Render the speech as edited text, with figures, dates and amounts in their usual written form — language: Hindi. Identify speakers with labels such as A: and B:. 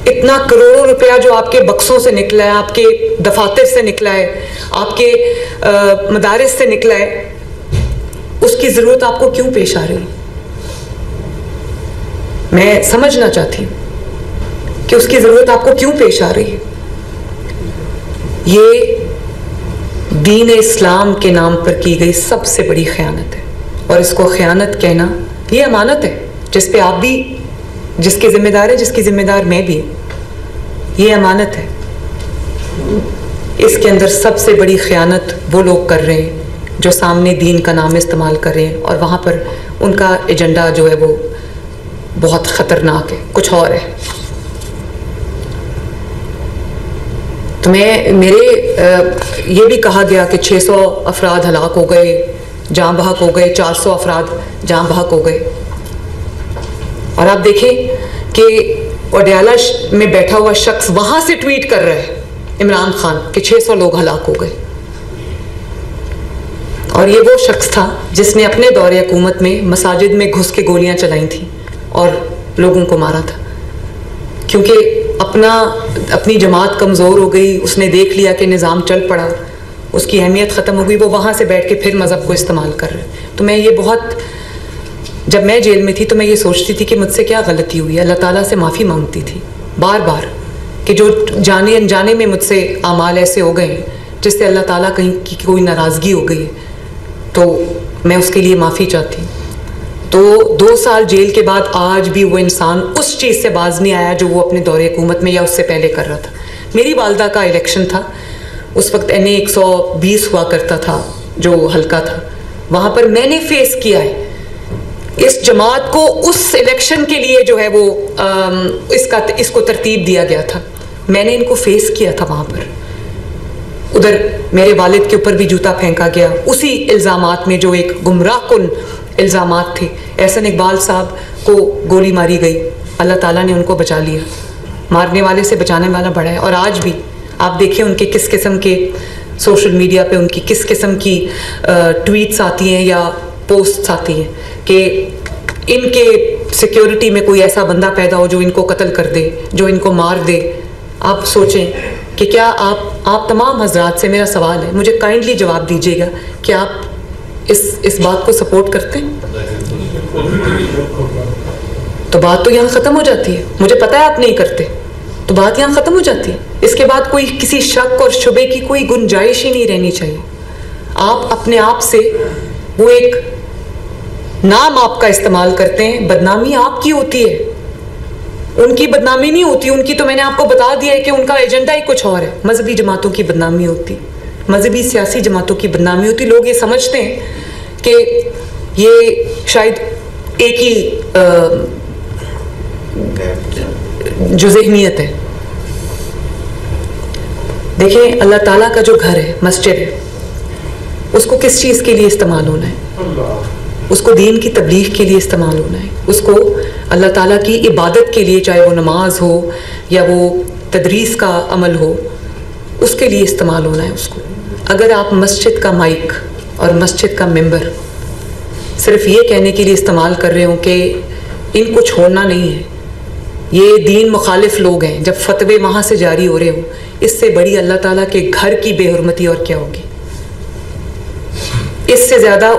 A: इतना करोड़ों रुपया जो आपके बक्सों से निकला है, आपके दफातर से निकला है, आपके मदारिस से निकला है, उसकी ज़रूरत आपको क्यों पेश आ रही? मैं समझना चाहती हूँ कि उसकी ज़रूरत आपको क्यों पेश आ रही है। ये दीन इस्लाम के नाम पर की गई सबसे बड़ी ख़यानत है, और इसको ख़यानत कहना ये अमानत है जिस पे आप भी, जिसके ज़िम्मेदार है, जिसकी ज़िम्मेदार मैं भी, ये अमानत है। इसके अंदर सबसे बड़ी ख़यानत वो लोग कर रहे हैं जो सामने दीन का नाम इस्तेमाल कर रहे हैं, और वहाँ पर उनका एजेंडा जो है वो बहुत ख़तरनाक है, कुछ और है। तो ये भी कहा गया कि 600 अफराद हलाक हो गए, जाँ बहक हो गए, 400 अफराद जाँ बहक हो गए। और आप देखें कि ओडियाला में बैठा हुआ शख्स वहाँ से ट्वीट कर रहा है इमरान खान कि 600 लोग हलाक हो गए, और ये वो शख्स था जिसने अपने दौरे हुकूमत में मसाजिद में घुस के गोलियां चलाई थी और लोगों को मारा था, क्योंकि अपनी जमात कमज़ोर हो गई, उसने देख लिया कि निज़ाम चल पड़ा, उसकी अहमियत ख़त्म हो गई, वो वहाँ से बैठ के फिर मज़हब को इस्तेमाल कर रहे हैं। तो मैं ये जब मैं जेल में थी तो मैं ये सोचती थी कि मुझसे क्या गलती हुई है। अल्लाह ताला से माफ़ी मांगती थी बार बार कि जो जाने अनजाने में मुझसे आमाल ऐसे हो गए हैं जिससे अल्लाह ताला कहीं की कोई नाराज़गी हो गई है, तो मैं उसके लिए माफ़ी चाहती। तो 2 साल जेल के बाद आज भी वो इंसान उस चीज़ से बाज नहीं आया जो वो अपने दौरे हुकूमत में या उससे पहले कर रहा था। मेरी वालदा का इलेक्शन था, उस वक्त NA 120 हुआ करता था जो हल्का था, वहाँ पर मैंने फेस किया है इस जमात को। उस इलेक्शन के लिए जो है वो इसको तरतीब दिया गया था, मैंने इनको फेस किया था वहाँ पर। उधर मेरे वालिद के ऊपर भी जूता फेंका गया उसी इल्ज़ामात में जो एक गुमराहकुन इल्ज़ामात थे। एहसन इकबाल साहब को गोली मारी गई, अल्लाह ताला ने उनको बचा लिया, मारने वाले से बचाने वाला बड़ा है। और आज भी आप देखिए उनके किस किस्म के सोशल मीडिया पे उनकी किस किस्म की ट्वीट्स आती हैं या पोस्ट्स आती हैं कि इनके सिक्योरिटी में कोई ऐसा बंदा पैदा हो जो इनको कत्ल कर दे, जो इनको मार दे। आप सोचें कि क्या आप तमाम हजरात से मेरा सवाल है, मुझे काइंडली जवाब दीजिएगा कि आप इस बात को सपोर्ट करते हैं? तो बात तो यहाँ ख़त्म हो जाती है। मुझे पता है आप नहीं करते, तो बात यहाँ ख़त्म हो जाती है। इसके बाद कोई किसी शक और शुबे की कोई गुंजाइश ही नहीं रहनी चाहिए। आप अपने आप से वो एक नाम आपका इस्तेमाल करते हैं, बदनामी आपकी होती है, उनकी बदनामी नहीं होती। उनकी तो मैंने आपको बता दिया है कि उनका एजेंडा ही कुछ और है। मजहबी जमातों की बदनामी होती, मजहबी सियासी जमातों की बदनामी होती। लोग ये समझते हैं कि ये शायद एक ही जो ज़हनियत है। देखें, अल्लाह ताला का जो घर है, मस्जिद है, उसको किस चीज़ के लिए इस्तेमाल होना है? उसको दीन की तबलीग के लिए इस्तेमाल होना है, उसको अल्लाह ताला की इबादत के लिए, चाहे वो नमाज हो या वो तदरीस का अमल हो, उसके लिए इस्तेमाल होना है उसको। अगर आप मस्जिद का माइक और मस्जिद का मेंबर सिर्फ ये कहने के लिए इस्तेमाल कर रहे हो कि इनको छोड़ना नहीं है, ये दीन मुखालिफ लोग हैं, जब फतवे वहाँ से जारी हो रहे हो, इससे बड़ी अल्लाह ताला के घर की बेहुरमती और क्या होगी? इससे ज़्यादा